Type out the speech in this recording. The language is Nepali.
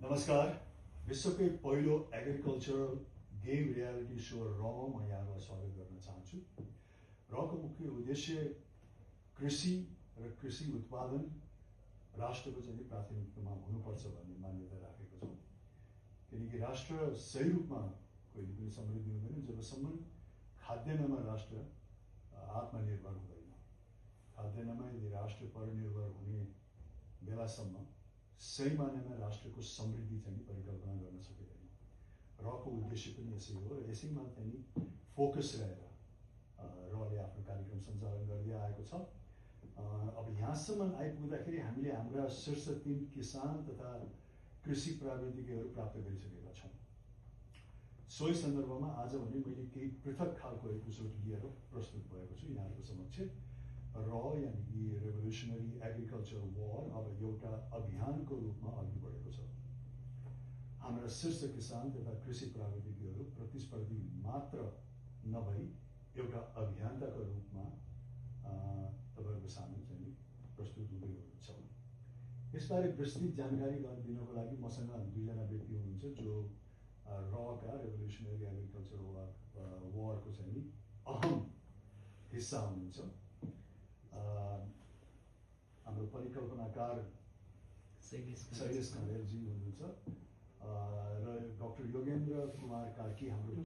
नमस्कार। विश्वकै पहिलो एग्रिकल्चरल गेम रियालिटी सो र म यहाँलाई स्वागत गर्न चाहन्छु। रको मुख्य उद्देश्य कृषि र कृषि उत्पादन राष्ट्रको चाहिँ प्राथमिकतामा हुनुपर्छ भन्ने मान्यता राखेको छौँ। किनकि राष्ट्र सही रूपमा कहिले पनि समृद्धि हुँदैन जबसम्म खाद्यान्नमा राष्ट्र आत्मनिर्भर हुँदैन। खाद्यान्नमा यदि राष्ट्र परनिर्भर हुने बेलासम्म सही मानेमा राष्ट्रको समृद्धि चाहिँ परिकल्पना गर्न सकिँदैन। रको उद्देश्य पनि यसै हो र यसैमा चाहिँ फोकस रहेर रले आफ्नो कार्यक्रम सञ्चालन गर्दै आएको छ। अब यहाँसम्म आइपुग्दाखेरि हामीले हाम्रा शीर्ष 3 किसान तथा कृषि प्राविधिकहरू प्राप्त गरिसकेका छौँ। सोही सन्दर्भमा आज भने मैले केही पृथक खालको एपिसोड लिएर प्रस्तुत भएको छु यहाँहरूको समक्ष। र यानि कि रेभोल्युसनरी एग्रिकल्चर वार अब एउटा अभियानको रूपमा अघि बढेको छ। हाम्रा शीर्ष किसान तथा कृषि प्राविधिकहरू प्रतिस्पर्धी मात्र नभई एउटा अभियन्ताको रूपमा तपाईँहरूको सामु चाहिँ प्रस्तुत हुँदै हुनुहुन्छ। यसबारे विस्तृत जानकारी दिनको लागि मसँग 2 जना व्यक्ति हुनुहुन्छ जो रका रेभोल्युसनरी एग्रिकल्चर वारको चाहिँ अहम हिस्सा हुनुहुन्छ। हाम्रो परिकल्पनाकार शैलेश खरेलजी हुनुहुन्छ र डाक्टर योगेन्द्र कुमार कार्की हाम्रो